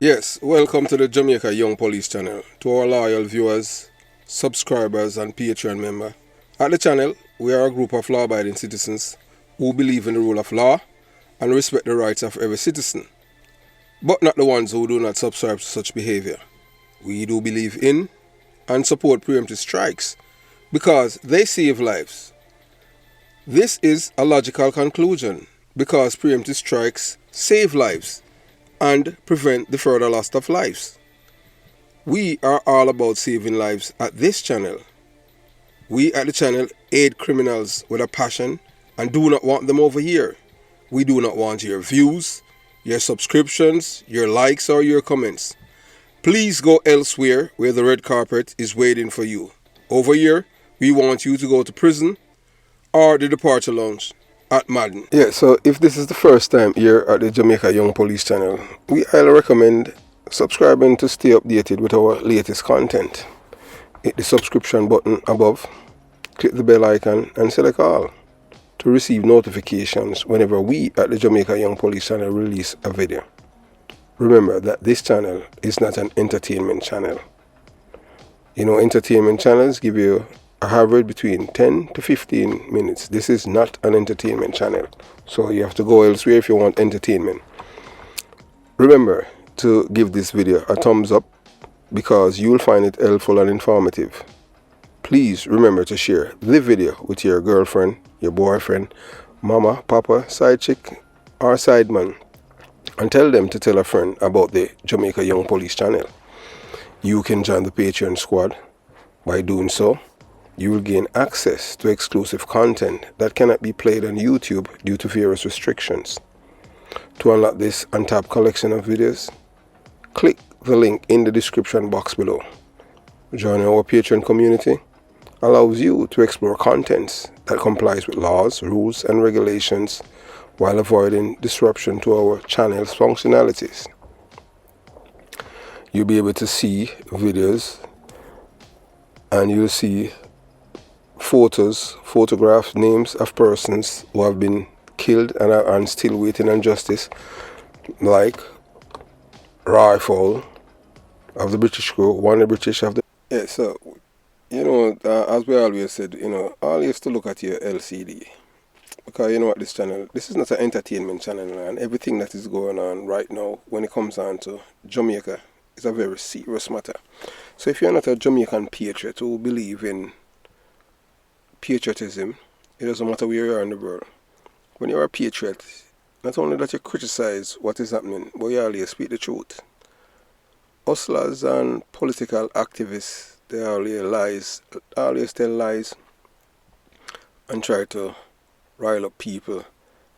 Yes, welcome to the Jamaica Young Police channel. To our loyal viewers, subscribers and Patreon member. At the channel, we are a group of law-abiding citizens who believe in the rule of law and respect the rights of every citizen, but not the ones who do not subscribe to such behavior. We do believe in and support preemptive strikes because they save lives. This is a logical conclusion because preemptive strikes save lives and prevent the further loss of lives. We are all about saving lives at this channel. We at the channel aid criminals with a passion and do not want them over here. We do not want your views, your subscriptions, your likes or your comments. Please go elsewhere where the red carpet is waiting for you. Over here, we want you to go to prison or the departure lounge at Madden. Yeah, so if this is the first time here at the Jamaica Young Police channel, we highly recommend subscribing to stay updated with our latest content. Hit the subscription button above, click the bell icon and select all to receive notifications whenever we at the Jamaica Young Police channel release a video. Remember that this channel is not an entertainment channel. You know, entertainment channels give you an average between 10 to 15 minutes. This is not an entertainment channel, so you have to go elsewhere if you want entertainment. Remember to give this video a thumbs up because you'll find it helpful and informative. Please remember to share the video with your girlfriend, your boyfriend, mama, papa, side chick or side man, and tell them to tell a friend about the Jamaica Young Police channel. You can join the Patreon squad. By doing so, you will gain access to exclusive content that cannot be played on YouTube due to various restrictions. To unlock this untapped collection of videos, click the link in the description box below. Joining our Patreon community allows you to explore contents that complies with laws, rules and regulations while avoiding disruption to our channel's functionalities. You'll be able to see videos and you'll see photographs, names of persons who have been killed and are still waiting on justice, like Rifle of the British crew, one of the British of the... Yeah, so, you know, as we always said, you know, always to look at your LCD. Because you know what, this channel, this is not an entertainment channel, and everything that is going on right now when it comes on to Jamaica is a very serious matter. So if you're not a Jamaican patriot who believe in patriotism, it doesn't matter where you are in the world. When you're a patriot, not only that you criticize what is happening, but you always speak the truth. Hustlers and political activists, they always tell lies and try to rile up people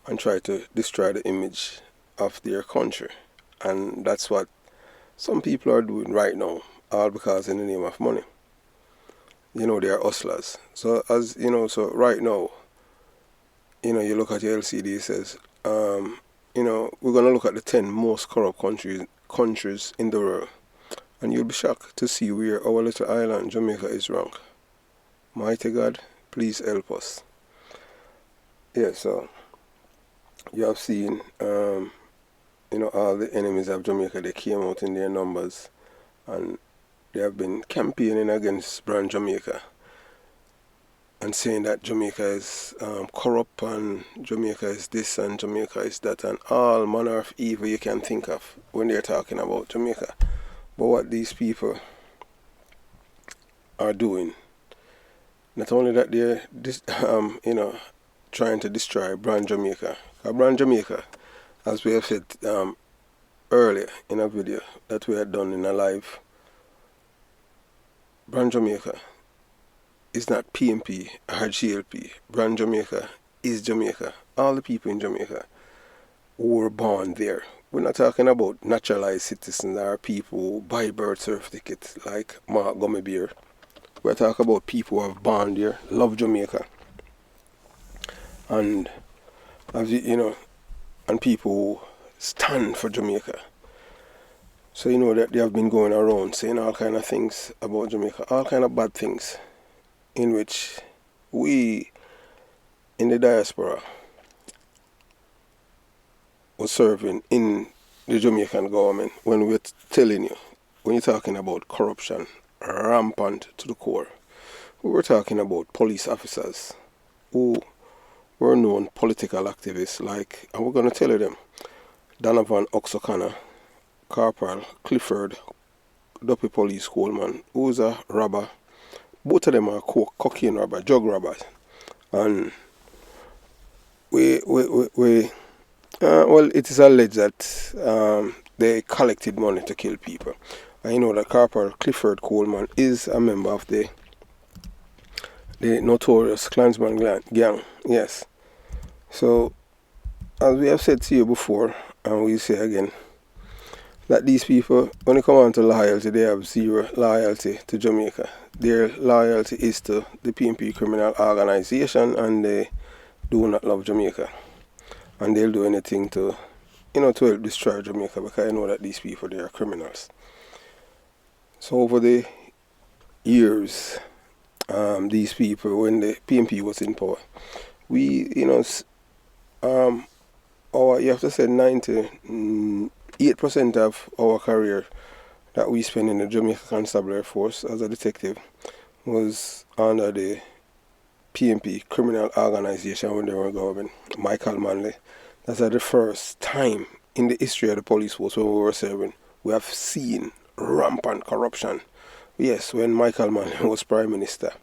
and try to destroy the image of their country. And that's what some people are doing right now, all because in the name of money. You know, they are hustlers. So as you know, so right now, you know, you look at your LCD, it says, you know, we're gonna look at the 10 most corrupt countries in the world, and you'll be shocked to see where our little island Jamaica is ranked. Mighty God, please help us. Yeah, so you have seen, you know, all the enemies of Jamaica, they came out in their numbers and they have been campaigning against brand Jamaica and saying that Jamaica is corrupt and Jamaica is this and Jamaica is that and all manner of evil you can think of when they're talking about Jamaica. But what these people are doing, not only that they're you know, trying to destroy brand Jamaica. Brand Jamaica, as we have said earlier in a video that we had done in a live, brand Jamaica is not PMP or GLP. Brand Jamaica is Jamaica. All the people in Jamaica who were born there. We're not talking about naturalized citizens or people who buy birth certificates like Mark Gummy Beer. We're talking about people who have born there, love Jamaica. And as you know, and people who stand for Jamaica. So you know that they have been going around saying all kind of things about Jamaica, all kind of bad things, in which we in the diaspora was serving in the Jamaican government when we're telling you, when you're talking about corruption rampant to the core. We were talking about police officers who were known political activists like, and we're going to tell you them, Donovan Oxoconnor, Corporal Clifford, Duppy Police Coleman, who's a robber. Both of them are cocaine robber, drug robbers. And well, it is alleged that they collected money to kill people. And you know that Corporal Clifford Coleman is a member of the notorious Klansman gang. Yes. So, as we have said to you before, and we say again, that these people, when they come on to loyalty, they have zero loyalty to Jamaica. Their loyalty is to the PNP criminal organization, and they do not love Jamaica. And they'll do anything to help destroy Jamaica, because I know that these people, they are criminals. So over the years, these people, when the PNP was in power, you have to say 98% of our career that we spent in the Jamaica Constabulary Force as a detective was under the PNP criminal organization when they were in government, Michael Manley. That's the first time in the history of the police force when we were serving, we have seen rampant corruption. Yes, when Michael Manley was Prime Minister.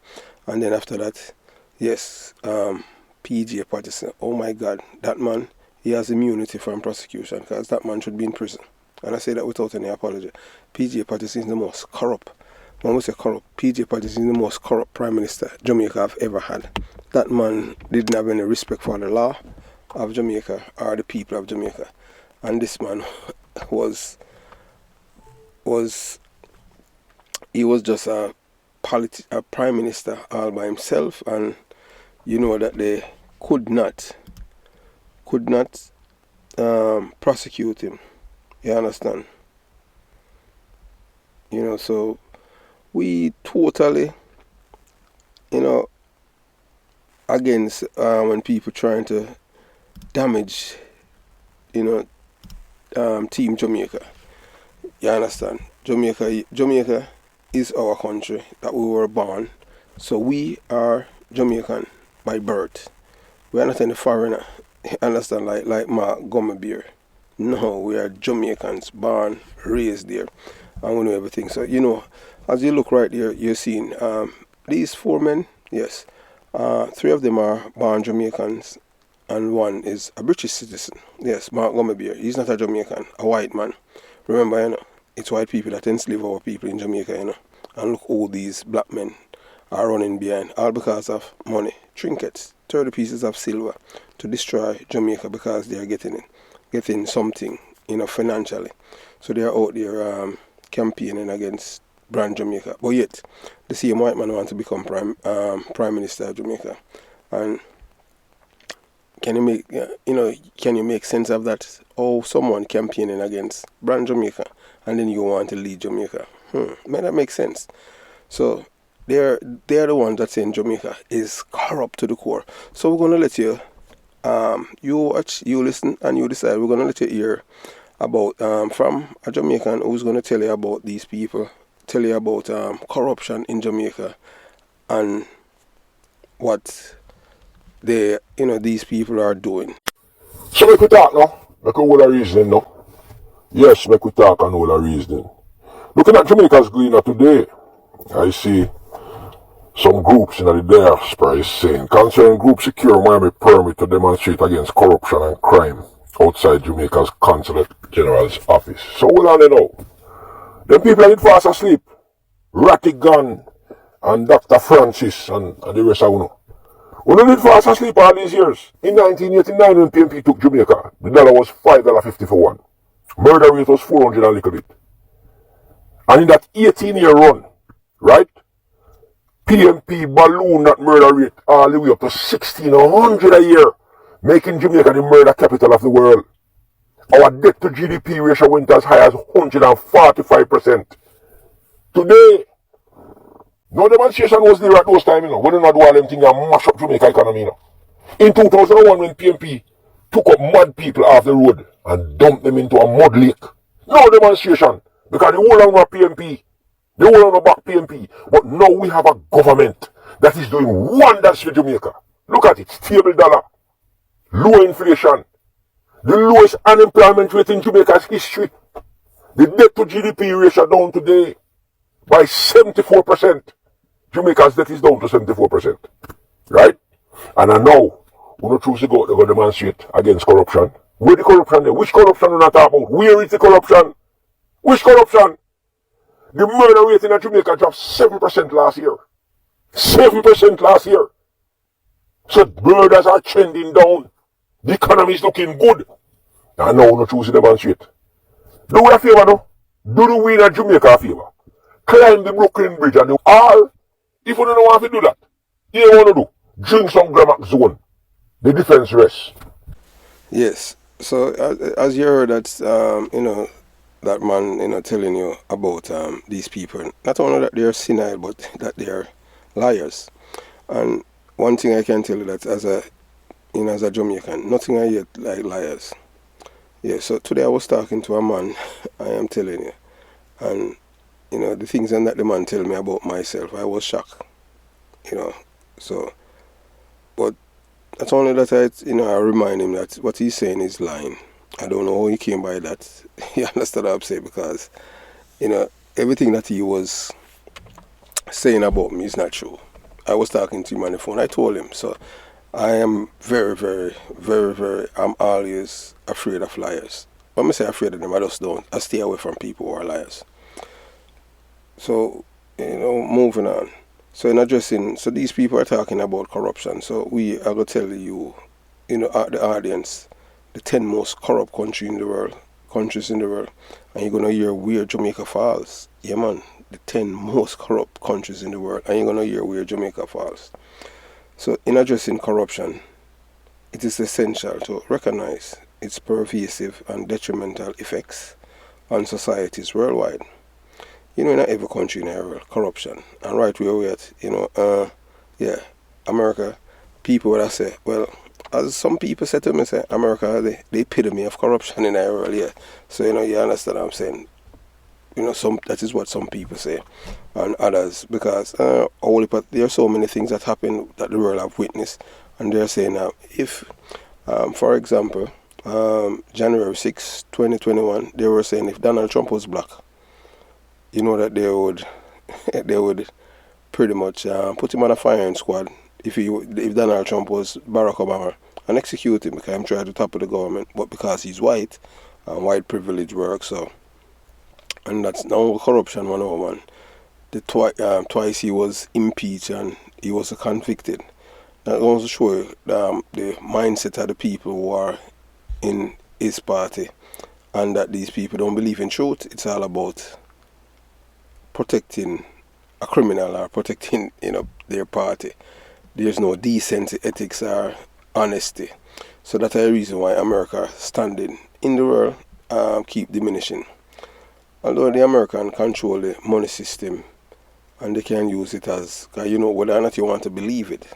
And then after that, yes, PJ Patterson. Oh my God, that man, he has immunity from prosecution, because that man should be in prison. And I say that without any apology. PJ Patterson is the most corrupt. When we say corrupt, PJ Patterson is the most corrupt Prime Minister Jamaica have ever had. That man didn't have any respect for the law of Jamaica or the people of Jamaica. And this man was just a Prime Minister all by himself, and you know that they could not prosecute him. You understand? So we totally, against when people trying to damage, Team Jamaica. You understand? Jamaica is our country that we were born. So we are Jamaican by birth. We are not any foreigner. You understand? Like Mark Gummabeer. No, we are Jamaicans, born, raised there, and we know everything. So, as you look right there, you're seeing these four men, yes. 3 of them are born Jamaicans, and 1 is a British citizen. Yes, Mark Gummabeer. He's not a Jamaican, a white man. Remember, it's white people that enslave our people in Jamaica, And look, all these black men are running behind, all because of money, trinkets, 30 pieces of silver to destroy Jamaica, because they are getting something, financially. So they are out there campaigning against brand Jamaica. But yet, the same white man wants to become Prime Minister of Jamaica. And can you make sense of that? Oh, someone campaigning against brand Jamaica, and then you want to lead Jamaica. May that make sense? So they're the ones that saying Jamaica is corrupt to the core. So we're gonna let you you watch, you listen, and you decide. We're gonna let you hear about from a Jamaican who's gonna tell you about these people, tell you about corruption in Jamaica and what these people are doing. So make we talk now. Make we all the reasoning now. Yes, make we talk and all the reasoning. Looking at Jamaica's greener today, I see some groups in the diaspora is saying, concerning group secure Miami permit to demonstrate against corruption and crime outside Jamaica's Consulate General's office. So what are they now? Them people are fast asleep. Rattigan and Dr. Francis and the rest of you. We did fast asleep all these years. In 1989 when PNP took Jamaica, the dollar was $5.50 for one. Murder rate was 400 and a little bit. And in that 18-year run, right, PNP ballooned that murder rate all the way up to 1,600 a year, making Jamaica the murder capital of the world. Our debt to GDP ratio went as high as 145%. Today, no demonstration was there at those times, We did not do all them things and mash up Jamaica economy, In 2001 when PNP took up mud people off the road and dumped them into a mud lake. No demonstration. Because the whole of our PMP, the whole of our back PMP. But now we have a government that is doing wonders for Jamaica. Look at it, stable dollar, low inflation, the lowest unemployment rate in Jamaica's history. The debt to GDP ratio down today by 74%. Jamaica's debt is down to 74%. Right? And I know, we don't choose to go demonstrate against corruption. Where the corruption there? Which corruption we not talk about? Where is the corruption? Which corruption? The murder rate in Jamaica dropped 7% last year. 7% last year. So murders are trending down. The economy is looking good. And now we don't choose to demonstrate. Do we a favor now? Do the we in Jamaica a favor? Climb the Brooklyn Bridge and do all. If you don't want to do that, you want to do. Drink some Gramax Zone. The defense rests. Yes. So as you heard that, that man, telling you about these people, not only that they are senile, but that they are liars. And one thing I can tell you that as a Jamaican, nothing I yet like liars. Yeah. So today I was talking to a man, I am telling you, and the things that the man tell me about myself, I was shocked. So, but that's only that I remind him that what he's saying is lying. I don't know how he came by that. You understand what I'm saying? Because, everything that he was saying about me is not true. I was talking to him on the phone. I told him. So, I am very, very, very, very, I'm always afraid of liars. When I say afraid of them, I just don't. I stay away from people who are liars. So, moving on. So so these people are talking about corruption. So we are going to tell you, the audience, the 10 most corrupt countries in the world. And you're going to hear where Jamaica falls. Yeah, man. The 10 most corrupt countries in the world. And you're going to hear where Jamaica falls. So in addressing corruption, it is essential to recognize its pervasive and detrimental effects on societies worldwide. In every country in the world, corruption. And right where we're at, America, people would say, well, as some people say to me, say, America, the epitome of corruption in the world, yeah. So, you understand what I'm saying? That is what some people say, and others, because there are so many things that happen that the world have witnessed, and they're saying if, for example, January 6, 2021, they were saying if Donald Trump was black, that they would pretty much put him on a firing squad if Donald Trump was Barack Obama and execute him because I'm trying to topple the government, but because he's white, white privilege works. So, and that's now corruption 101. Twice he was impeached and he was convicted. That goes to show you the mindset of the people who are in his party, and that these people don't believe in truth. It's all about protecting a criminal or protecting their party. There's no decency, ethics, or honesty. So that's the reason why America standing in the world keep diminishing. Although the American control the money system and they can use it as, whether or not you want to believe it,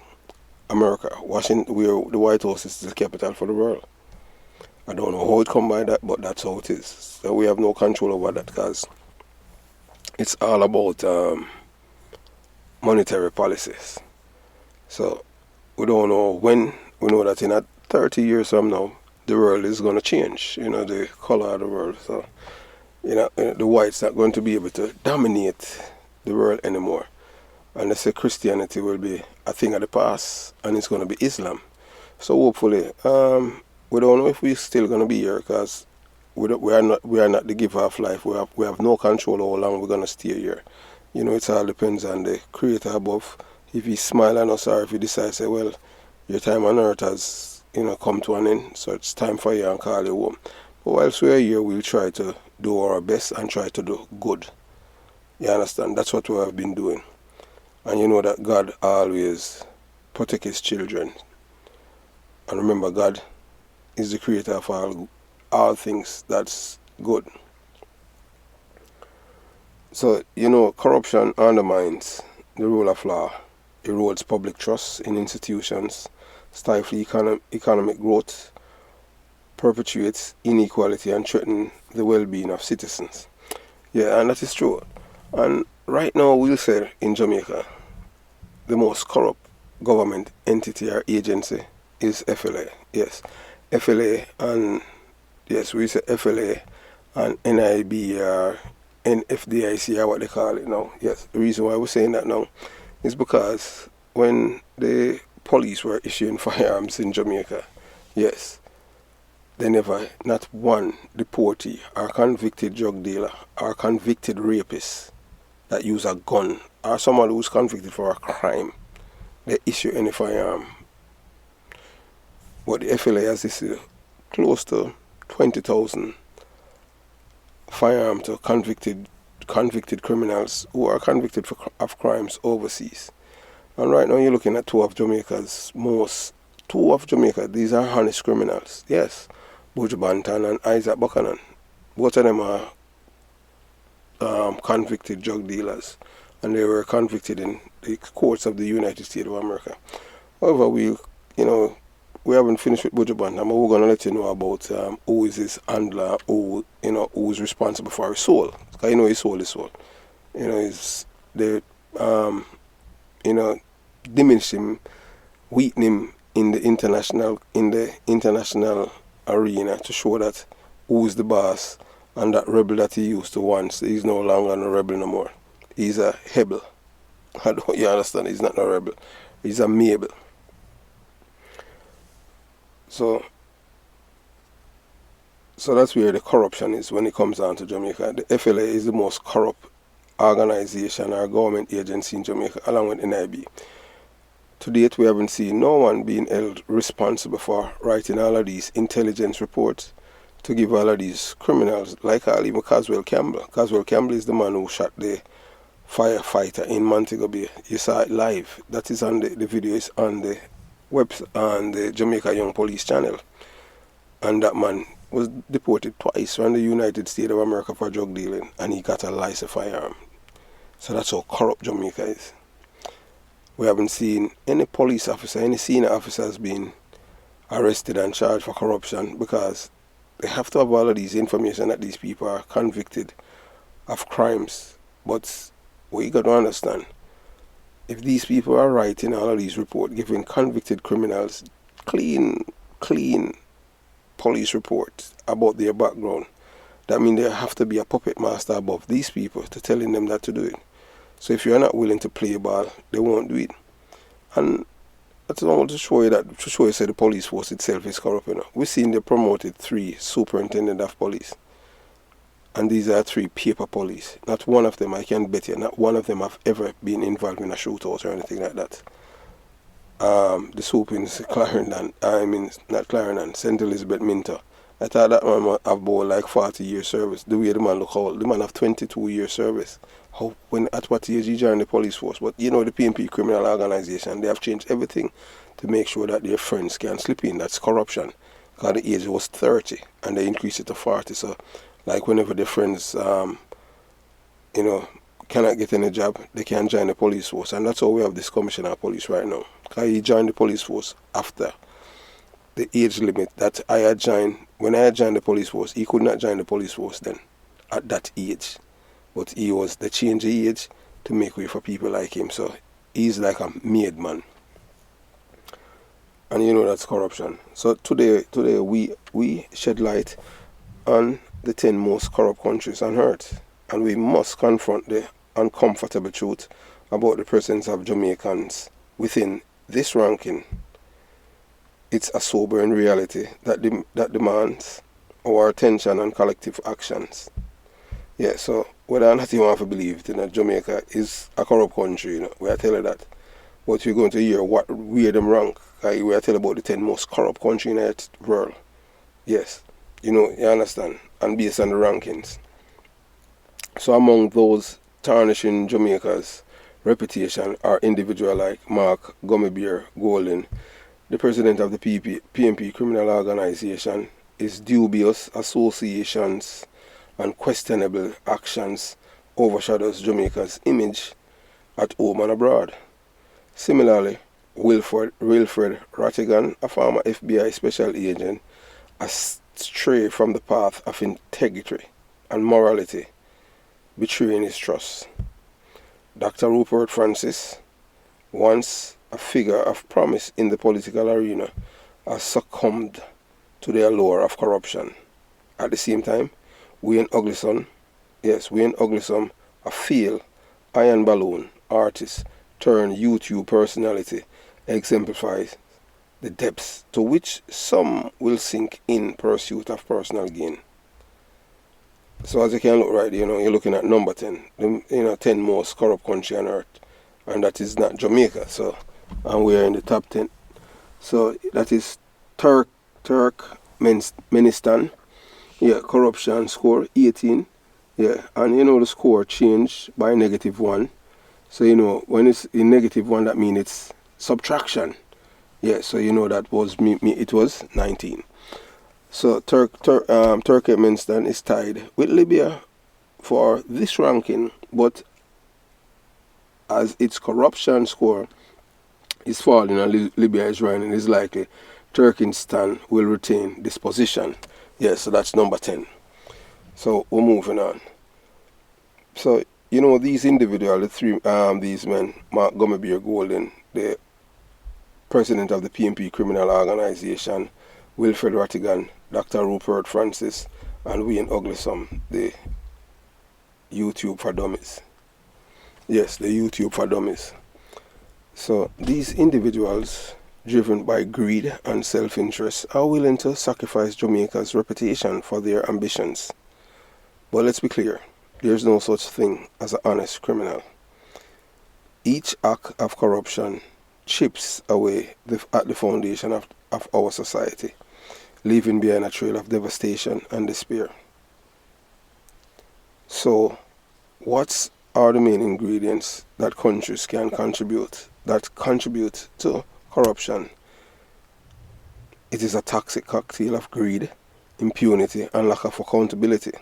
America, Washington, where the White House is the capital for the world. I don't know how it come by that, but that's how it is. So we have no control over that because it's all about monetary policies. So we don't know when. We know that in 30 years from now, the world is going to change, the color of the world. So, the whites not going to be able to dominate the world anymore. And they say Christianity will be a thing of the past, and it's going to be Islam. So hopefully, we don't know if we're still going to be here because we are not the giver of life. We have no control over how long we're going to stay here. It all depends on the Creator above. If he smile on us or if he decides, say, well, your time on earth has come to an end, so it's time for you and call you home. But whilst we're here, we'll try to do our best and try to do good. You understand? That's what we have been doing. And you know that God always protects his children. And remember, God is the creator of all things that's good. So, corruption undermines the rule of law, erodes public trust in institutions, stifles economic growth, perpetuates inequality and threatens the well-being of citizens. Yeah, and that is true. And right now, we'll say in Jamaica, the most corrupt government entity or agency is FLA. Yes, FLA, and yes, we say FLA and NIB or NFDIC or what they call it now. Yes, the reason why we're saying that now is because when the police were issuing firearms in Jamaica, yes, they never, not one deportee or convicted drug dealer or convicted rapist that use a gun or someone who's convicted for a crime, they issue any firearm. But the FLA has issued close to 20,000 firearms to convicted criminals who are convicted of crimes overseas. And right now you're looking at two of Jamaica, these are honest criminals. Yes, Buju Banton and Isaac Buchanan. Both of them are convicted drug dealers, and they were convicted in the courts of the United States of America. However, we haven't finished with Buju Banton, but we're going to let you know about who is his handler, who is responsible for his soul. Because his soul is soul. They diminish him, weaken him in the international arena to show that who's the boss, and that rebel that he used to once, he's no longer a rebel no more. He's a hebel. You understand? He's not a rebel. He's a mabel. So that's where the corruption is when it comes down to Jamaica. The FLA is the most corrupt organization or government agency in Jamaica, along with NIB. To date, we haven't seen no one being held responsible for writing all of these intelligence reports to give all of these criminals, like even Caswell Campbell. Caswell Campbell is the man who shot the firefighter in Montego Bay. You saw it live. That is on the video is on the on the Jamaica Young Police channel. And that man was deported twice from the United States of America for drug dealing, and he got a licensed firearm. So that's how corrupt Jamaica is. We haven't seen any police officer, any senior officers being arrested and charged for corruption, because they have to have all of these information that these people are convicted of crimes. But what you got to understand, if these people are writing all of these reports, giving convicted criminals clean police reports about their background, that means there have to be a puppet master above these people to telling them that to do it. So if you're not willing to play ball, they won't do it. And that's all to show you that, to show you that the police force itself is corrupt. We've seen they promoted 3 superintendents of police. And these are 3 paper police. Not one of them, I can bet you, not one of them have ever been involved in a shootout or anything like that. The Supins, St. Elizabeth Minter. I thought that man have about like 40 years service. The way the man look old. The man have 22 years service. At what age he joined the police force? But the PNP criminal organization, they have changed everything to make sure that their friends can slip in. That's corruption. Because the age was 30 and they increased it to 40. So like whenever their friends cannot get any job, they can join the police force. And that's how we have this commissioner of police right now. Because he joined the police force after the age limit that I had joined. When I had joined the police force, he could not join the police force then at that age. But they changed the age to make way for people like him. So he's like a made man. And that's corruption. So today we shed light on the 10 most corrupt countries on earth. And we must confront the uncomfortable truth about the presence of Jamaicans within this ranking. It's a sobering reality that demands our attention and collective actions. Yeah, so whether or not you want to believe it, Jamaica is a corrupt country, we are telling that. But you're going to hear where them rank. We are telling about the 10 most corrupt countries in the world. Yes, you understand, and based on the rankings. So among those tarnishing Jamaica's reputation are individuals like Mark Gummibear Golden. The president of the PNP criminal organization. His dubious associations and questionable actions overshadows Jamaica's image at home and abroad. Similarly, Wilfred Rattigan, a former FBI special agent, stray from the path of integrity and morality, betraying his trust. Dr. Rupert Francis, once a figure of promise in the political arena, has succumbed to the allure of corruption. At the same time, Wayne Ugleson, a failed iron balloon artist turned YouTube personality, exemplifies the depths to which some will sink in pursuit of personal gain. So as you can look right, you're looking at number 10, 10 most corrupt country on earth, and that is not Jamaica. So, and we are in the top 10. So that is Turkmenistan. Yeah, corruption score 18. Yeah, and the score changed by -1. So when it's in -1, that means it's subtraction. Yeah, so that was it was 19. So Turkmenistan is tied with Libya for this ranking, but as its corruption score is falling and Libya is rising, it's likely Turkmenistan will retain this position. Yes, so that's number 10. So we're moving on. So these individuals, these men, Mark Gummerbeer Golden, the president of the PNP criminal organization, Wilfred Rattigan, Dr. Rupert Francis, and Wayne Ugleson, the YouTube for Dummies. Yes, the YouTube for Dummies. So these individuals, driven by greed and self-interest, are willing to sacrifice Jamaica's reputation for their ambitions. But let's be clear, there's no such thing as an honest criminal. Each act of corruption chips away at the foundation of our society, leaving behind a trail of devastation and despair. So, what are the main ingredients that countries can contribute to corruption? It is a toxic cocktail of greed, impunity, and lack of accountability.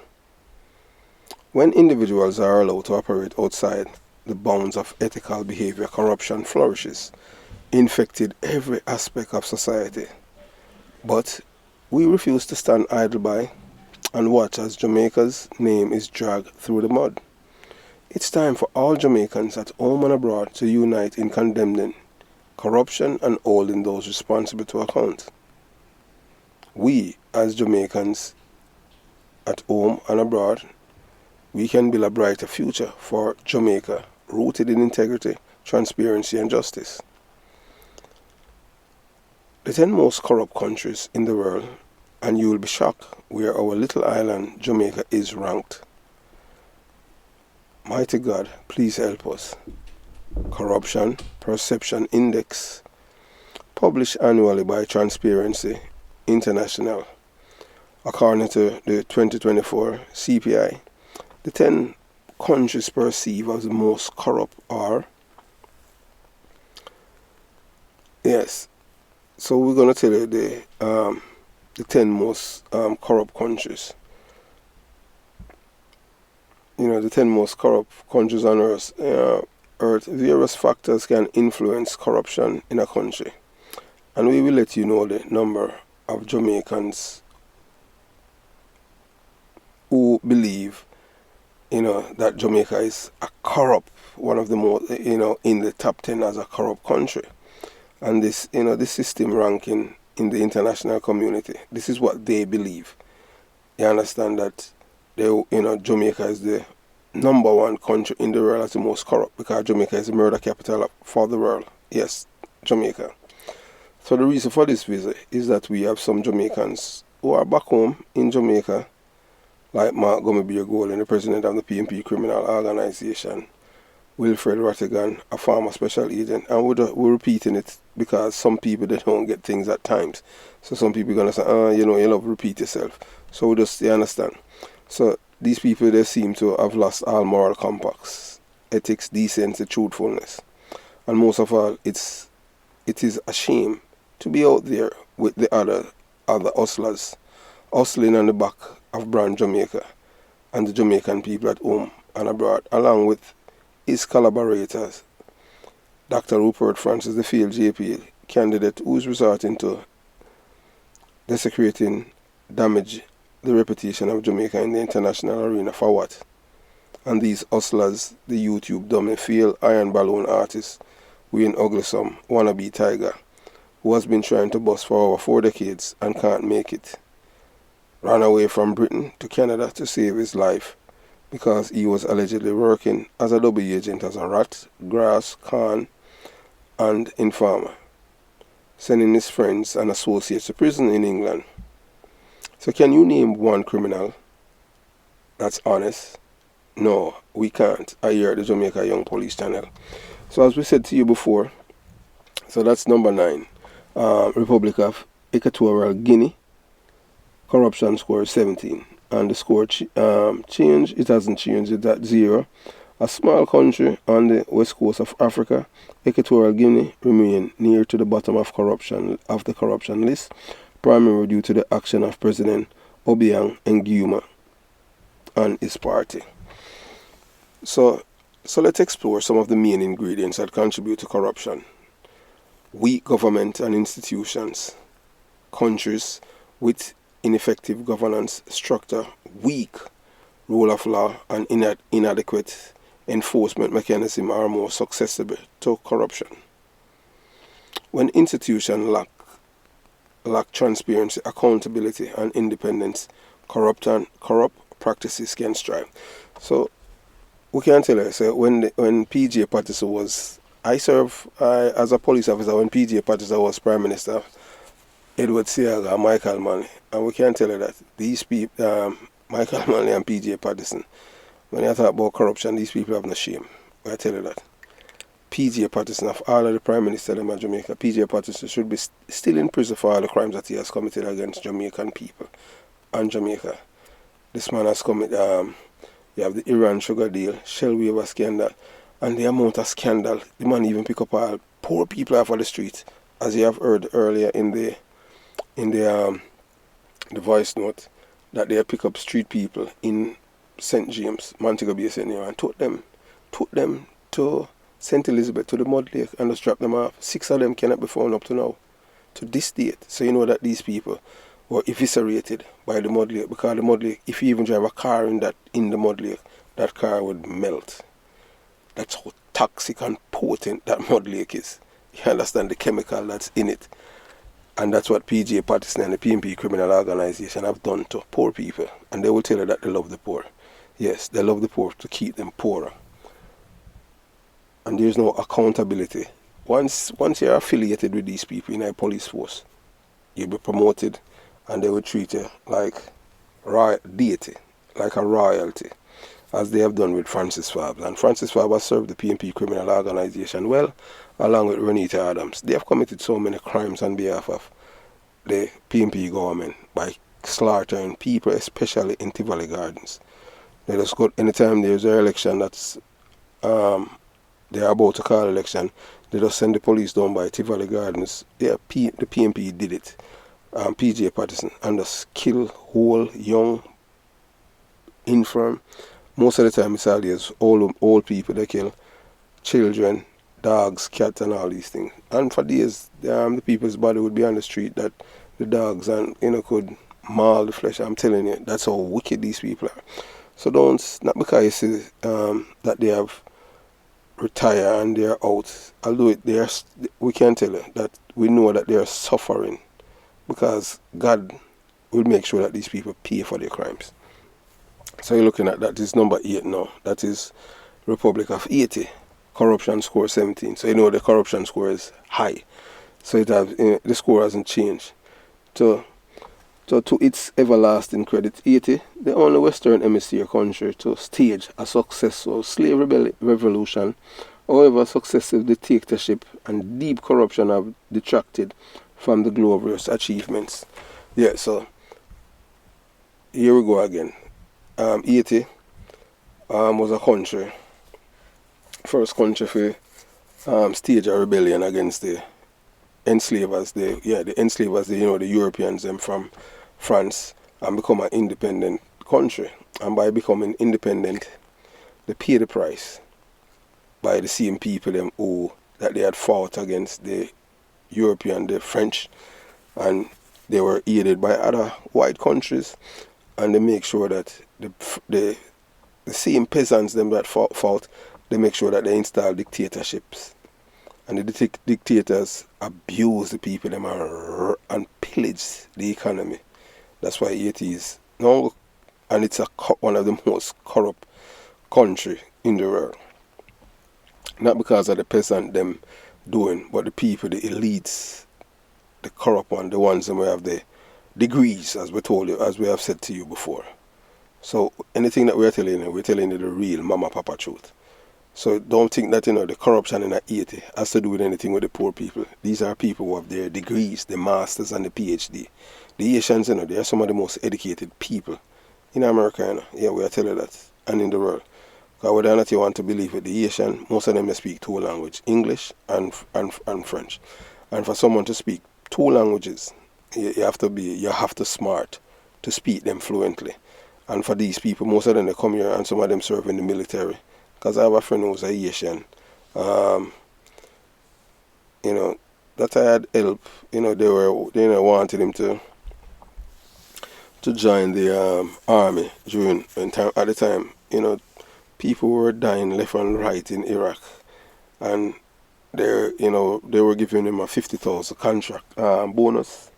When individuals are allowed to operate outside the bounds of ethical behavior, corruption flourishes, infecting every aspect of society. But we refuse to stand idle by and watch as Jamaica's name is dragged through the mud. It's time for all Jamaicans at home and abroad to unite in condemning corruption and holding those responsible to account. We, as Jamaicans at home and abroad, we can build a brighter future for Jamaica, rooted in integrity, transparency, and justice. The 10 most corrupt countries in the world, and you will be shocked where our little island, Jamaica, is ranked. Mighty God, please help us. Corruption Perception Index, published annually by Transparency International. According to the 2024 CPI, the 10 countries perceived as the most corrupt are, yes, so we're going to tell you the 10 most corrupt countries. The 10 most corrupt countries on earth. Various factors can influence corruption in a country. And we will let you know the number of Jamaicans who believe that Jamaica is a corrupt, one of the most, in the top 10 as a corrupt country. And this, this system ranking in the international community, this is what they believe. You understand that Jamaica is the number 1 country in the world as the most corrupt, because Jamaica is the murder capital for the world. Yes, Jamaica. So the reason for this visit is that we have some Jamaicans who are back home in Jamaica, like Mark Gummerbeer Golden, the president of the PNP criminal organization, Wilfred Rattigan, a former special agent, and we're repeating it because some people, they don't get things at times. So some people are going to say, you love to repeat yourself. So you understand. So these people, they seem to have lost all moral compacts, ethics, decency, truthfulness. And most of all, it is a shame to be out there with the other hustlers, hustling on the back of brand Jamaica and the Jamaican people at home and abroad, along with his collaborators, Dr. Rupert Francis, the failed JP candidate who is resorting to desecrating damage the reputation of Jamaica in the international arena for what? And these hustlers, the YouTube dummy, failed iron balloon artist, Wayne Uglysom, wannabe Tiger, who has been trying to bust for over 4 decades and can't make it, ran away from Britain to Canada to save his life because he was allegedly working as a double agent as a rat, grass, con, and informer, sending his friends and associates to prison in England. So can you name one criminal that's honest? No, we can't. I hear the Jamaica Young Police channel. So as we said to you before, so that's number 9. Republic of Equatorial Guinea, corruption score is 17. And the score change, it hasn't changed, it's at 0. A small country on the west coast of Africa, Equatorial Guinea remain near to the bottom of the corruption list, primarily due to the action of President Obiang Nguema and his party. So let's explore some of the main ingredients that contribute to corruption. Weak government and institutions, countries with ineffective governance structure, weak rule of law, and inadequate enforcement mechanism are more susceptible to corruption. When institutions lack transparency, accountability, and independence, corrupt practices can strive. So we can tell you, so when P.J. Patterson was, I served as a police officer when P.J. Patterson was Prime Minister, Edward Seaga, Michael Manley, and we can tell you that these people, Michael Manley and P.J. Patterson, when you talk about corruption, these people have no shame. I tell you that. P.J. Patterson, of all of the Prime Minister of Jamaica, P.J. Patterson should be still in prison for all the crimes that he has committed against Jamaican people and Jamaica. This man has committed, you have the Iran sugar deal, Shell waiver scandal, and the amount of scandal, the man even pick up all poor people off of the street, as you have heard earlier in the voice note, that they pick up street people in St. James, Montego Bay, St. and took them to St. Elizabeth, to the Mud Lake, and just drop them off. 6 of them cannot be found up to now, to this date. So you know that these people were eviscerated by the Mud Lake, because the Mud Lake, if you even drive a car in the Mud Lake, that car would melt. That's how toxic and potent that Mud Lake is. You understand the chemical that's in it. And that's what P.J. Patterson and the PNP criminal organization have done to poor people. And they will tell you that they love the poor. Yes, they love the poor to keep them poorer. And there's no accountability. Once you're affiliated with these people in a police force, you'll be promoted and they will treat you like deity, like a royalty, as they have done with Francis Fabs. And Francis Fabs has served the PNP criminal organization well, along with Renita Adams. They have committed so many crimes on behalf of the PNP government by slaughtering people, especially in Tivoli Gardens. They just go, anytime there's an election that's they're about to call election, they just send the police down by Tivoli Gardens. The PNP did it. P.J. Patterson, and just kill whole, young, infirm. Most of the time it's always old people. They kill children, dogs, cats, and all these things. And for days, the people's body would be on the street, that the dogs and could maul the flesh. I'm telling you, that's how wicked these people are. So not because you see that they have retired and they're out, although we can tell you that we know that they are suffering, because God will make sure that these people pay for their crimes. So you're looking at that. This is number 8 now. That is Republic of Haiti, corruption score 17. So you know the corruption score is high. So the score hasn't changed. So to its everlasting credit, Haiti, the only Western Hemisphere country to stage a successful slave revolution. However, successive dictatorship and deep corruption have detracted from the glorious achievements. Yeah, so here we go again. Haiti was a country, first country for stage a rebellion against the enslavers. The enslavers, the Europeans them from France, and become an independent country. And by becoming independent, they pay the price by the same people that they had fought against the European, the French, and they were aided by other white countries, and they make sure that the same peasants them that fought, they make sure that they install dictatorships. And the dictators abuse the people them and pillage the economy. That's why Haiti is now, and it's one of the most corrupt country in the world. Not because of the peasant them doing, but the people, the elites, the corrupt one, the ones that have the degrees, as we told you, as we have said to you before. So anything that we're telling you the real mama papa truth. So don't think that the corruption in Haiti has to do with anything with the poor people. These are people who have their degrees, the masters and the PhD. The Haitians, they are some of the most educated people in America. Yeah, we are telling you that, and in the world. Because whether or not you want to believe it, the Haitian, most of them they speak two languages, English and French. And for someone to speak two languages, you have to smart to speak them fluently. And for these people, most of them they come here and some of them serve in the military. Because I have a friend who's a Haitian. That I had help. They wanted him to join the army during at the time. People were dying left and right in Iraq, and they were giving him a 50,000 contract bonus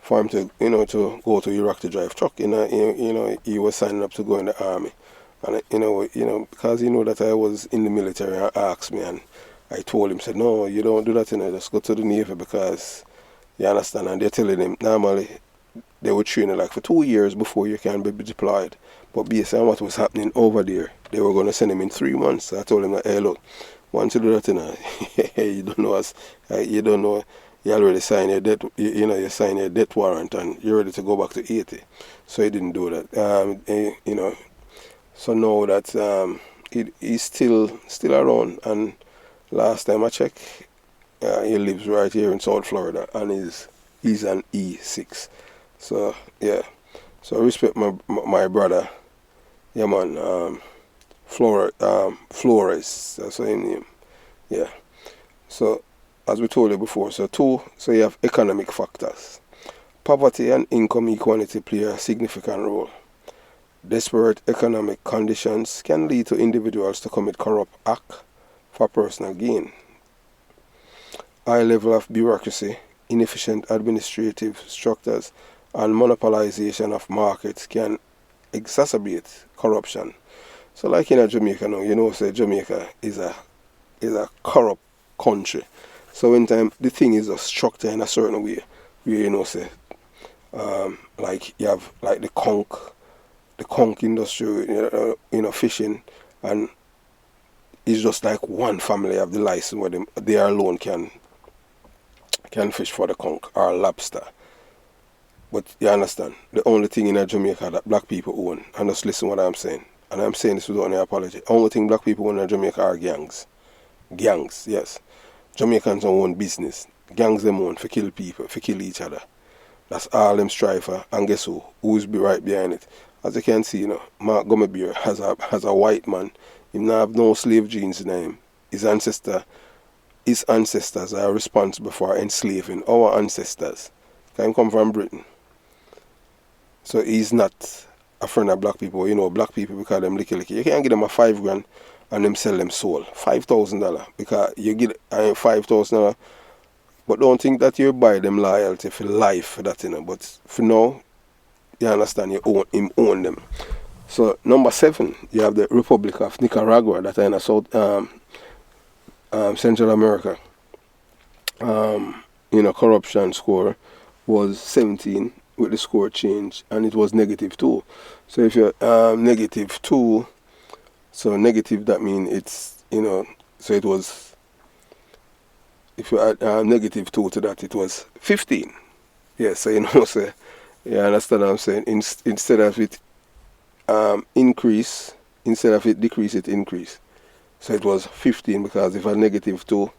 for him to to go to Iraq to drive truck. He was signing up to go in the army, and because that I was in the military, he asked me, and I told him, said, no, you don't do that, just go to the Navy, because you understand. And they're telling him normally they would train you like for 2 years before you can be deployed. But based on what was happening over there, they were going to send him in 3 months. So I told him that, hey, look, once you do that, you don't know us, you don't know, you already signed your death, you signed your death warrant, and you're ready to go back to Haiti. So he didn't do that. So now that he's still around, and last time I checked, he lives right here in South Florida, and he's an E6. So yeah, so I respect my brother. Yeah, man. Flores. That's his name. Yeah. So as we told you before, so you have economic factors. Poverty and income inequality play a significant role. Desperate economic conditions can lead to individuals to commit corrupt acts for personal gain. High level of bureaucracy, inefficient administrative structures, and monopolization of markets can exacerbate corruption. So like in Jamaica now, say Jamaica is a corrupt country. So when time the thing is structured in a certain way, where say like you have like the conch industry, fishing, and it's just like one family have the license where they alone can fish for the conch or lobster. But you understand, the only thing in Jamaica that black people own, and just listen what I'm saying, and I'm saying this without any apology, the only thing black people own in Jamaica are gangs. Gangs, yes. Jamaicans don't own business. Gangs them own for kill people, for kill each other. That's all them strive for, and guess who? Who's right behind it? As you can see, Mark Gummy has a white man. He not have no slave genes in him. His ancestors are responsible for enslaving our ancestors. He come from Britain. So he's not a friend of black people. Black people, because them licky. You can't give them a $5,000 and them sell them soul. $5,000 because you get $5,000. But don't think that you buy them loyalty for life for that, But for now, you understand, him own them. So number 7, you have the Republic of Nicaragua that are in South Central America. Corruption score was 17 with the score change, and it was -2. So if you're -2, so negative, that means it's so it was, if you add -2 to that, it was 15. Yeah, so so you understand what I'm saying. Instead of it increase, instead of it decrease, it increase. So it was 15, because if I -2,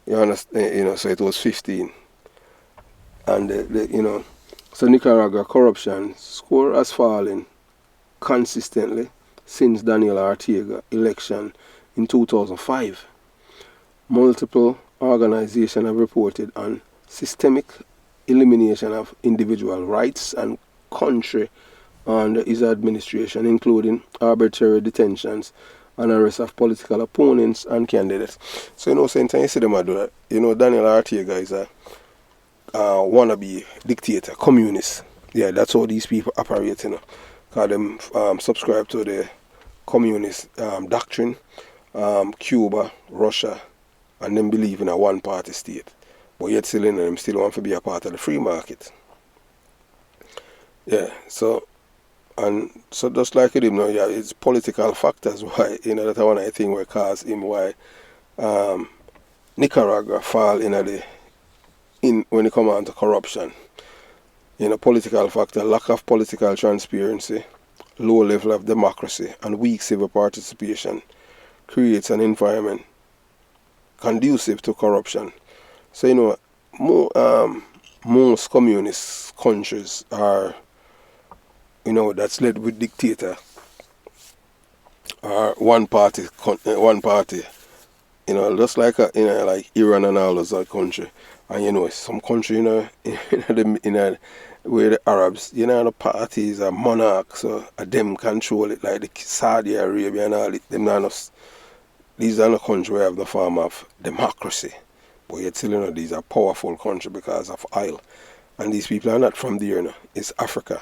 you understand, so it was 15. And so Nicaragua corruption score has fallen consistently since Daniel Ortega election in 2005. Multiple organizations have reported on systemic elimination of individual rights and country under his administration, including arbitrary detentions and arrest of political opponents and candidates. So, same time you see them do that, Daniel Ortega is a wannabe dictator, communist. Yeah, that's how these people operate, Because them subscribe to the communist doctrine, Cuba, Russia, and them believe in a one-party state. But yet still them still want to be a part of the free market. Yeah, so just like him now, yeah, it's political factors why, that one I think will cause him why Nicaragua fall when it comes on to corruption. Political factor, lack of political transparency, low level of democracy, and weak civil participation creates an environment conducive to corruption. So, most communist countries are, that's led with dictator or one party, just like like Iran and all those other country. And some country, where the Arabs, the parties are monarchs, so them control it, like the Saudi Arabia and all it. These are not countries where have the form of democracy. But yet still, these are powerful countries because of oil. And these people are not from there, It's Africa.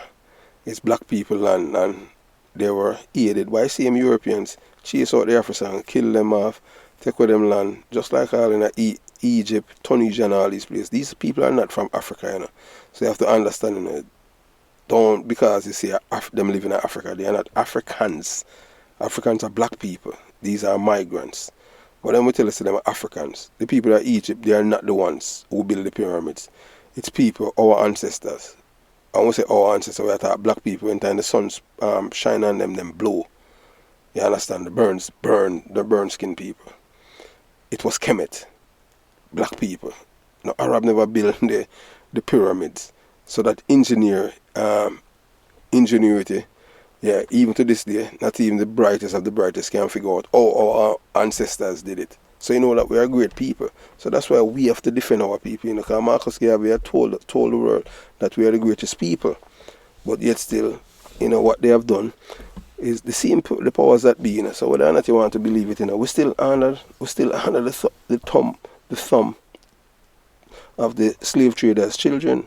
It's black people land, and they were aided by same Europeans, chase out the Africans, kill them off, take away them land, just like all in Egypt, Tunisia and all these places. These people are not from Africa, So you have to understand, don't, because you see them living in Africa, they are not Africans. Africans are black people. These are migrants. But then we tell us them are Africans. The people of Egypt, they are not the ones who build the pyramids. It's people, our ancestors. I won't say our ancestors, we are talking black people, when time the sun shine on them blow. You understand? The burn skin people. It was Kemet, black people. No, Arab never built the pyramids. So that ingenuity, yeah, even to this day, not even the brightest of the brightest can figure out how our ancestors did it. So that we are great people. So that's why we have to defend our people. Because Marcus Garvey had told the world that we are the greatest people. But yet still, what they have done is the same the powers that be. So whether or not you want to believe it, we still under the thumb of the slave traders' children.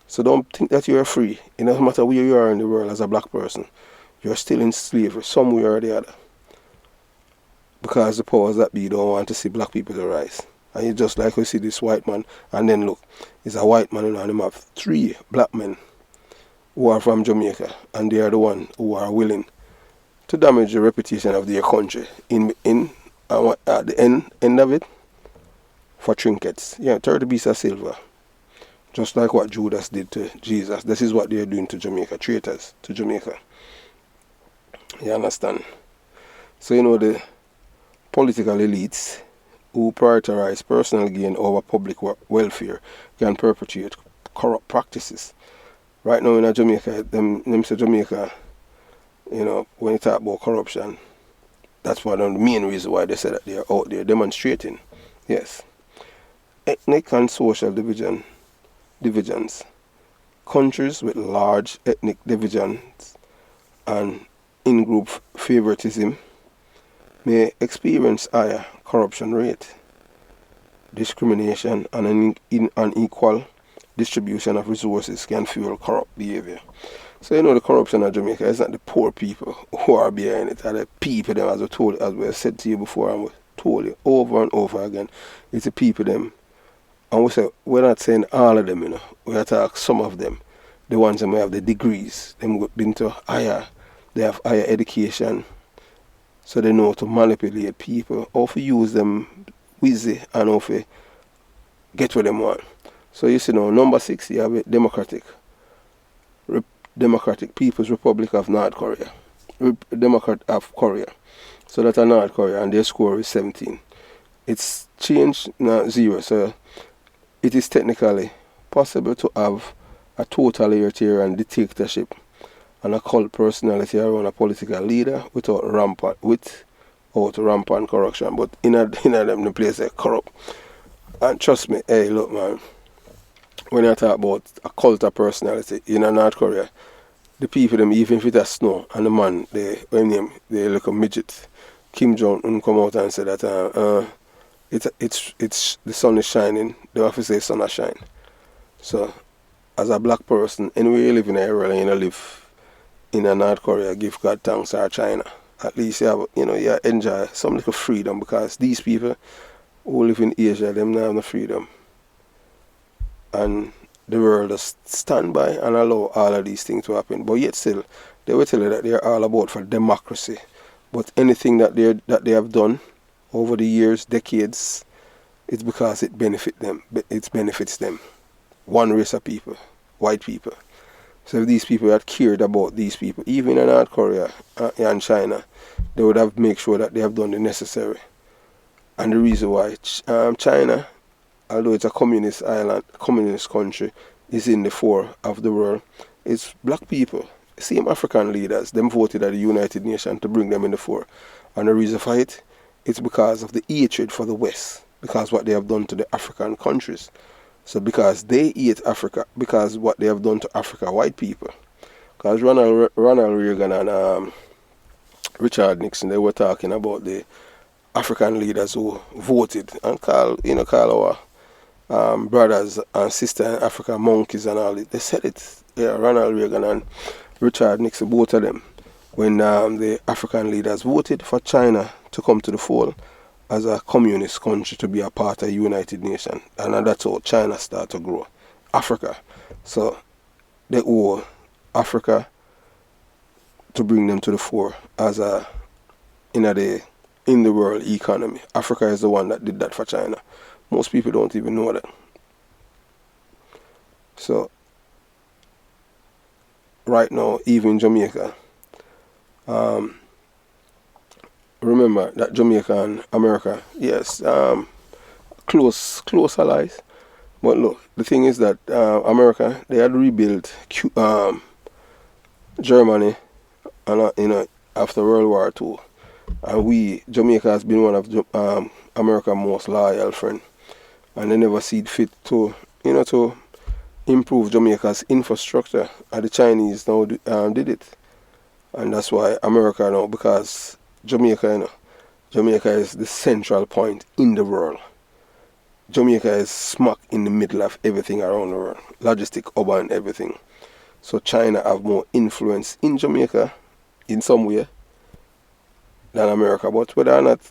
So don't think that you are free. It doesn't matter where you are in the world as a black person. You're still in slavery somewhere or the other. Because the powers that be don't want to see black people to rise. And you just like we see this white man, and then look, he's a white man and him have 3 black men who are from Jamaica, and they are the ones who are willing to damage the reputation of their country at the end of it for trinkets. Yeah, 30 pieces of silver. Just like what Judas did to Jesus. This is what they are doing to Jamaica, traitors to Jamaica. You understand? So the political elites who prioritize personal gain over public welfare can perpetuate corrupt practices. Right now in Jamaica, them say Jamaica, when you talk about corruption, that's one of the main reasons why they say that they are out there demonstrating. Yes. Ethnic and social divisions. Countries with large ethnic divisions and in-group favoritism may experience higher corruption rate, discrimination, and an unequal distribution of resources can fuel corrupt behavior. So the corruption of Jamaica is not the poor people who are behind it, are the people them, as we said to you before and we told you over and over again. It's the people them. And we say we're not saying all of them, we are talking some of them. The ones that may have the degrees, them been to they have higher education. So they know how to manipulate people, how to use them easy and how to get what they want. So you see now, number 6, you have a Democratic People's Republic of North Korea. Democrat of Korea. So that's a North Korea, and their score is 17. It's changed now 0. So it is technically possible to have a totalitarian dictatorship and a cult personality around a political leader without rampant corruption. But in them the place they corrupt. And trust me, hey look man, when I talk about a cult of personality in North Korea, the people them, even if it has snow, and the man, they look a midget, Kim Jong-un come out and say that it's the sun is shining. They have to say sun has shine. So as a black person, anywhere you live in the world, and you live in North Korea, give God thanks, or China. At least you have, you enjoy some little freedom, because these people who live in Asia, them not have no freedom. And the world just stand by and allow all of these things to happen. But yet still, they will tell you that they're all about for democracy. But anything that they have done over the years, decades, it's because it benefits them. One race of people, white people. So if these people had cared about these people, even in North Korea and China, they would have made sure that they have done the necessary. And the reason why China, although it's a communist country, is in the fore of the world, it's black people. Same African leaders, them voted at the United Nations to bring them in the fore. And the reason for it, it's because of the hatred for the West, because what they have done to the African countries. So because they hate Africa, because what they have done to Africa, white people. Because Ronald Reagan and Richard Nixon, they were talking about the African leaders who voted and call our brothers and sisters in Africa monkeys and all it. They said it. Yeah, Ronald Reagan and Richard Nixon, both of them, when the African leaders voted for China to come to the fold as a communist country, to be a part of the United Nations. And that's how China started to grow. Africa. So they owe Africa to bring them to the fore as in the world economy. Africa is the one that did that for China. Most people don't even know that. So right now, even Jamaica, remember that Jamaica and America, yes, close allies. But look, the thing is that America, they had rebuilt Germany, and after World War II, and Jamaica has been one of America's most loyal friend, and they never see fit to improve Jamaica's infrastructure. And the Chinese now did it, and that's why America now, because Jamaica is the central point in the world. Jamaica is smack in the middle of everything around the world, logistic, urban, everything. So China have more influence in Jamaica in some way than America. But whether or not,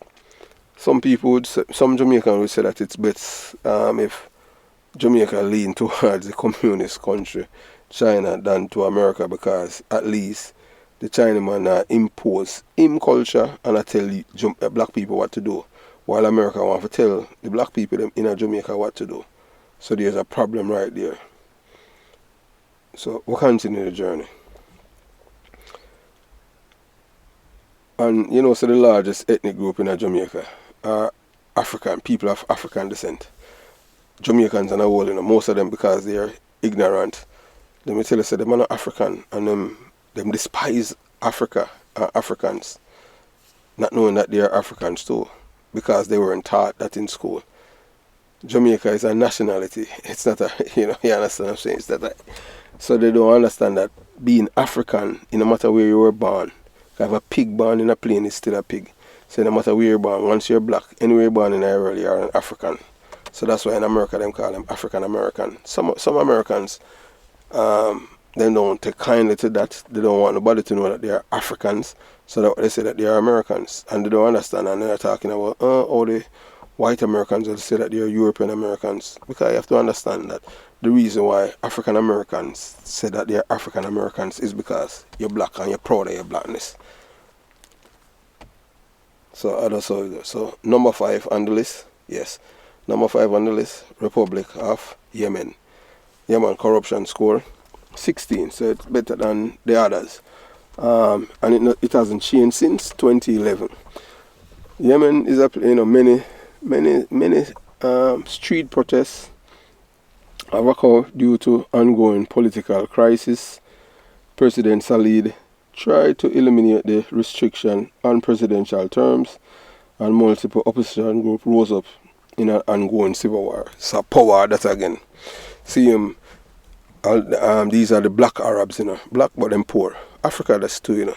some Jamaicans would say that it's best if Jamaica lean towards the communist country, China, than to America, because at least the Chinaman impose him culture and I tell black people what to do, while America want to tell the black people in Jamaica what to do. So there's a problem right there. So we'll continue the journey. And so the largest ethnic group in Jamaica are African, people of African descent. Jamaicans and all, most of them, because they are ignorant. Let me tell you, them are not African, and them despise Africa and Africans, not knowing that they are Africans too, because they weren't taught that in school. Jamaica is a nationality. It's not you understand what I'm saying? It's not so they don't understand that being African, no matter where you were born, if a pig born in a plane is still a pig. So no matter where you're born, once you're black, anywhere you're born in the world, you're an African. So that's why in America, them call them African American. Some Americans, they don't take kindly to that. They don't want nobody to know that they are Africans, so that they say that they are Americans, and they don't understand. And they're talking about all the white Americans will say that they are European Americans, because you have to understand that the reason why African Americans say that they are African Americans is because you're black and you're proud of your blackness. So number 5 on the list, yes. Number 5 on the list, Republic of Yemen. Yemen corruption score 16, so it's better than the others. And it hasn't changed since 2011. Yemen is many street protests have occurred due to ongoing political crisis. President Salih tried to eliminate the restriction on presidential terms, and multiple opposition groups rose up in an ongoing civil war. So power that again. See these are the black Arabs, black but them poor. Africa that's too.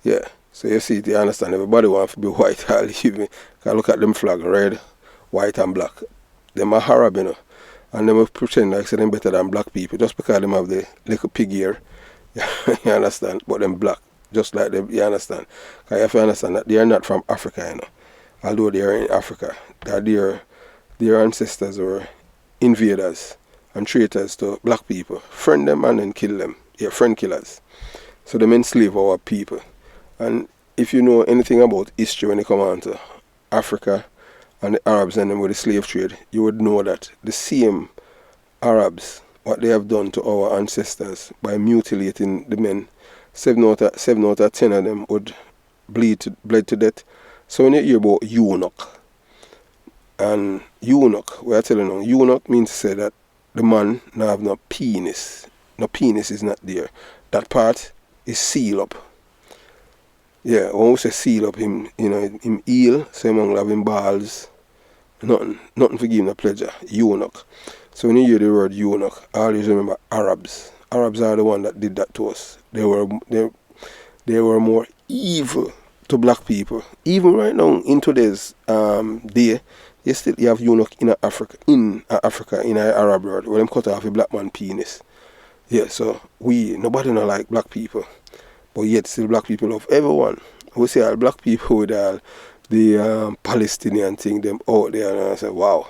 Yeah. So you see, you understand, everybody wants to be white, I'll leave me. Cause look at them flag, red, white and black. Them are Arab, and them will pretend like say them better than black people just because them have the little pig ear. You understand? But them black, just like them, you understand? Cause you have to understand that they are not from Africa, Although they are in Africa, that their ancestors were invaders and traitors to black people. Friend them and then kill them. Yeah, friend killers. So they enslave our people. And if you know anything about history when it comes on to Africa and the Arabs and them with the slave trade, you would know that the same Arabs, what they have done to our ancestors by mutilating the men, 7 out of 10 of them would bled to death. So when you hear about eunuch, and eunuch, we are telling you, eunuch means to say that the man now have no penis. No penis is not there. That part is sealed up. Yeah, when we say seal up him, him heel, so him won't have him balls. Nothing for give him a pleasure. Eunuch. So when you hear the word eunuch, always remember Arabs. Arabs are the one that did that to us. They were more evil to black people. Even right now, in today's day, you have eunuch in Africa, in the Arab world, where them cut off a black man penis. Yeah, so nobody not like black people. But yet still black people love everyone. We see all black people with all the Palestinian thing, them out there, and I say, wow.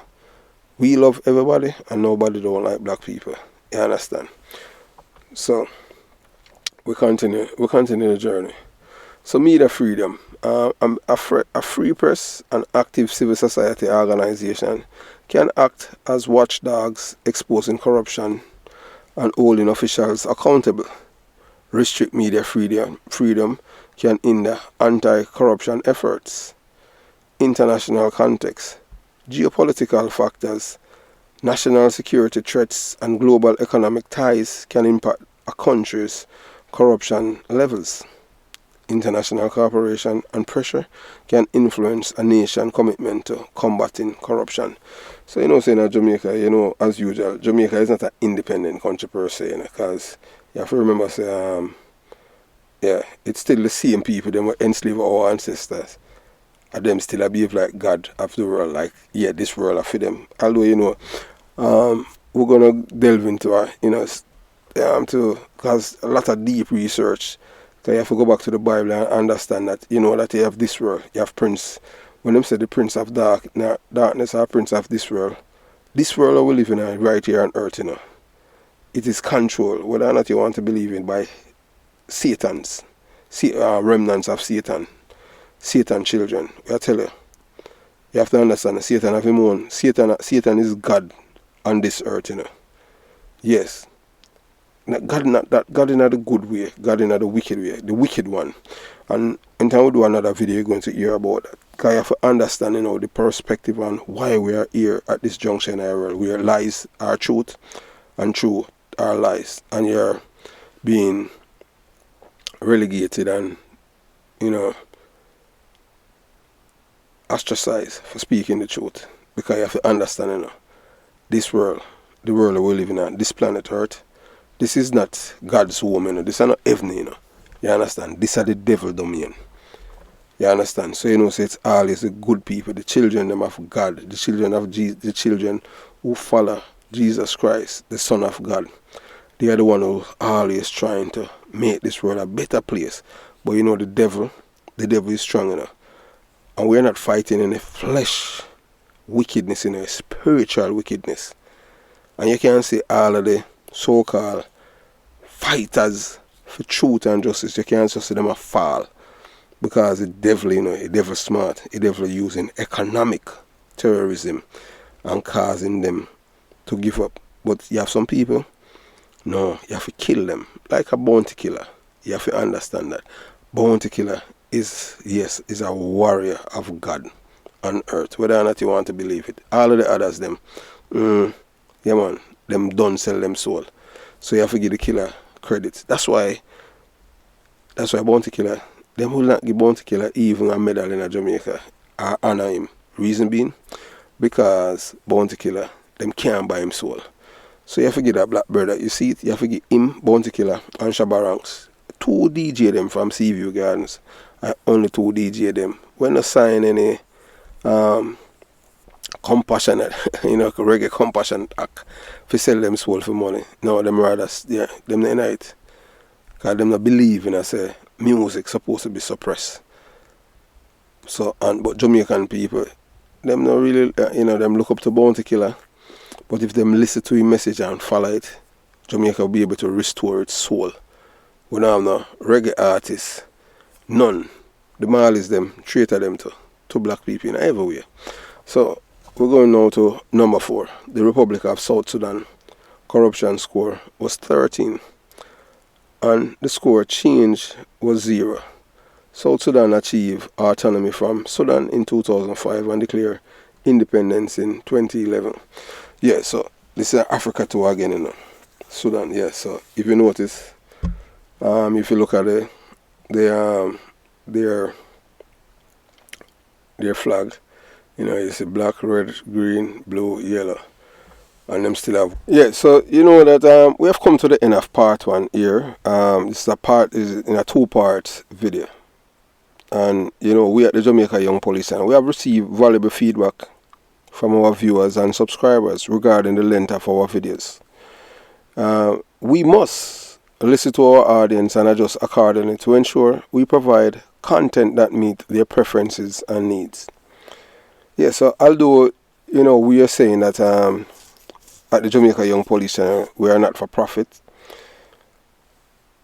We love everybody and nobody don't like black people. You understand? So we continue the journey. So media freedom. A free press and active civil society organization can act as watchdogs exposing corruption and holding officials accountable. Restrict media freedom can hinder anti-corruption efforts. International context, geopolitical factors, national security threats and global economic ties can impact a country's corruption levels. International cooperation and pressure can influence a nation's commitment to combating corruption. So saying that Jamaica, as usual, Jamaica is not an independent country per se, because you have to remember, it's still the same people that were enslaved our ancestors. And them still behave like God of the world, like, this world are for them. Although, we're going to delve into because a lot of deep research, because you have to go back to the Bible and understand that, that you have this world, you have prince. When them say the prince of darkness or prince of this world that we live in right here on earth, it is controlled, whether or not you want to believe in, by remnants of Satan children. I tell you, you have to understand that Satan have him own. Satan is God on this earth, Yes. God in the good way, God in the wicked way, the wicked one. And in time we'll do another video, you're going to hear about that. Because you have to understand, the perspective on why we are here at this junction in our world, where lies are truth and truth are lies. And you're being relegated and, ostracized for speaking the truth. Because you have to understand, this world, the world that we live in on, this planet Earth, this is not God's home, this is not heaven, You understand? This is the devil domain. You understand? So, so it's always the good people, the children them of God, the children of Jesus, the children who follow Jesus Christ, the Son of God. They are the one who always trying to make this world a better place. But the devil is strong, And we're not fighting in the flesh wickedness, spiritual wickedness. And you can see all of the so-called fighters for truth and justice, you can't just see them a fall. Because the devil, the devil smart, the devil using economic terrorism and causing them to give up. But you have some people, no, you have to kill them like a bounty killer. You have to understand that. Bounty killer is a warrior of God on earth, whether or not you want to believe it. All of the others, them don't sell them soul. So you have to give the killer credit. That's why bounty killer, them will not give bounty killer even a medal in Jamaica or honor him. Reason being, because bounty killer, them can't buy him soul. So you have to get that black brother. You see it? You have to get him, Bounty Killer, and Shabba Ranks. 2 DJ them from Seaview Gardens. Only 2 DJ them. When they sign any compassionate, reggae compassionate act to sell them soul for money. No, them rather, yeah, them not it. Because them not believe in say music supposed to be suppressed. So, but Jamaican people, them not really, them look up to Bounty Killer. But if them listen to his message and follow it, Jamaica will be able to restore its soul. We don't have no reggae artists. None. The Marleys them, traitor them to black people in everywhere. So we're going now to number 4. The Republic of South Sudan corruption score was 13. And the score change was 0. South Sudan achieved autonomy from Sudan in 2005 and declared independence in 2011. Yeah, so this is Africa tour again, Sudan, yeah. So if you notice, if you look at their flag, you see black, red, green, blue, yellow, and them still have. Yeah, so you know that we have come to the end of part 1 here. This is in a 2-part video, and we at the Jamaica Young Police, and we have received valuable feedback from our viewers and subscribers regarding the length of our videos. We must listen to our audience and adjust accordingly to ensure we provide content that meet their preferences and needs. Yeah, so although we are saying that at the Jamaica Young Police Channel we are not for profit,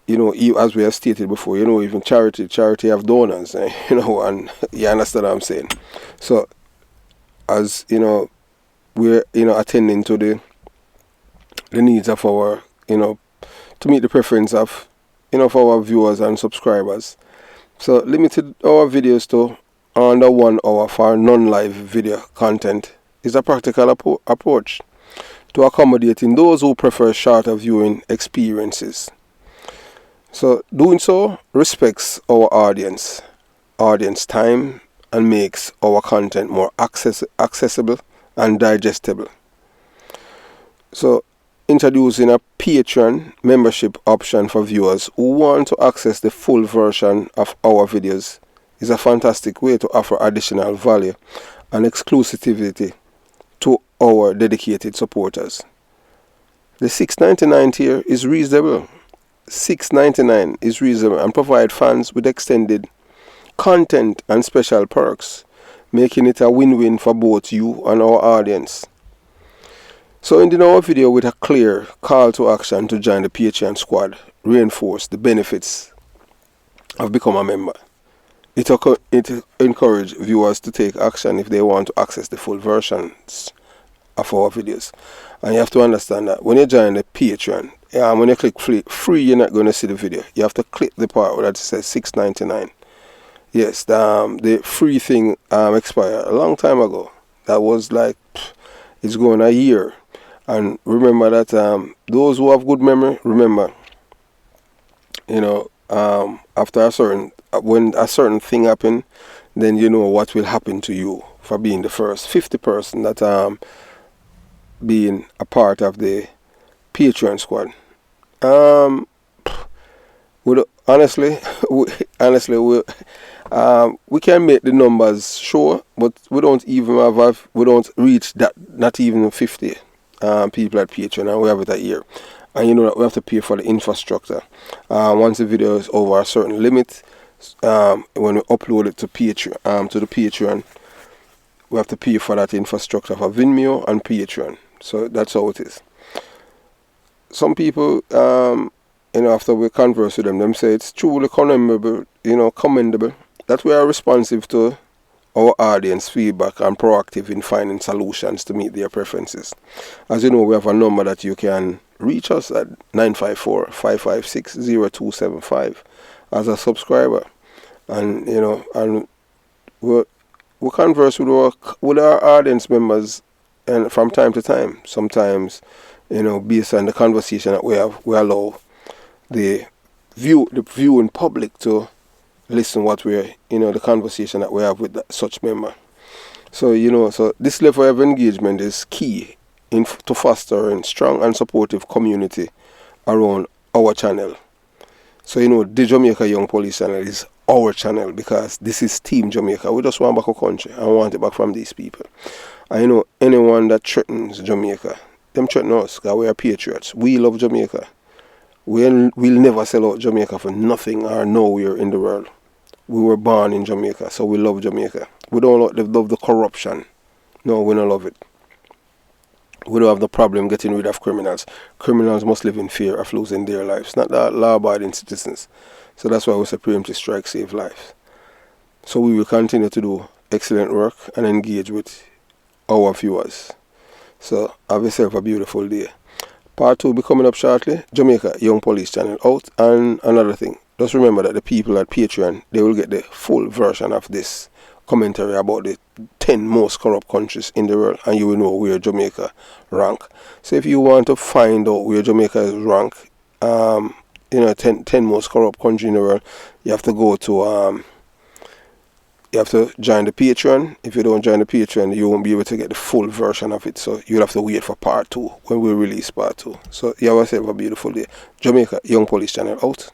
as we have stated before, even charity have donors, and you understand what I'm saying. So as we're attending to the needs of our to meet the preference of of our viewers and subscribers. So limited our videos to under 1 hour for non-live video content is a practical approach to accommodating those who prefer shorter viewing experiences. So doing so respects our audience time, and makes our content more accessible and digestible. So introducing a Patreon membership option for viewers who want to access the full version of our videos is a fantastic way to offer additional value and exclusivity to our dedicated supporters. The $6.99 tier is reasonable. $6.99 is reasonable and provide fans with extended content and special perks, making it a win-win for both you and our audience. So ending our video with a clear call to action to join the Patreon squad reinforce the benefits of becoming a member. It encourages viewers to take action if they want to access the full versions of our videos. And you have to understand that when you join the Patreon, when you click free, you're not going to see the video. You have to click the part where that says $6.99. Yes, the free thing expired a long time ago. That was like, it's going a year. And remember that those who have good memory, remember, after when a certain thing happen, then you know what will happen to you for being the first 50 person that being a part of the Patreon squad. We can make the numbers sure, but we don't reach that, not even 50 people at Patreon, and we have it a year. And that we have to pay for the infrastructure. Once the video is over a certain limit, when we upload it to Patreon, to the Patreon, we have to pay for that infrastructure for Vimeo and Patreon. So that's how it is. Some people, after we converse with them say it's truly commendable that we are responsive to our audience feedback and proactive in finding solutions to meet their preferences. As you know, we have a number that you can reach us at 954-556-0275 as a subscriber, and we converse with our audience members, and from time to time, sometimes based on the conversation that we have, we allow the viewing public to listen what we're the conversation that we have with such member. So so this level of engagement is key to fostering strong and supportive community around our channel. So the Jamaica Young Police channel is our channel because this is Team Jamaica. We just want back our country and want it back from these people. And anyone that threatens Jamaica, them threaten us because we are patriots. We love Jamaica. We'll never sell out Jamaica for nothing or nowhere in the world. We were born in Jamaica, so we love Jamaica. We don't love the corruption. No, we don't love it. We don't have the problem getting rid of criminals. Criminals must live in fear of losing their lives, not the law-abiding citizens. So that's why we say preemptive strike save lives. So we will continue to do excellent work and engage with our viewers. So have yourself a beautiful day. Part 2 will be coming up shortly. Jamaica Young Police channel out. And another thing, just remember that the people at Patreon, they will get the full version of this commentary about the 10 most corrupt countries in the world, and you will know where Jamaica rank. So if you want to find out where Jamaica is rank, 10 most corrupt countries in the world, you have to go to you have to join the Patreon. If you don't join the Patreon, you won't be able to get the full version of it. So you'll have to wait for part 2 when we release part 2. So you have yourself a beautiful day. Jamaica Young Police channel out.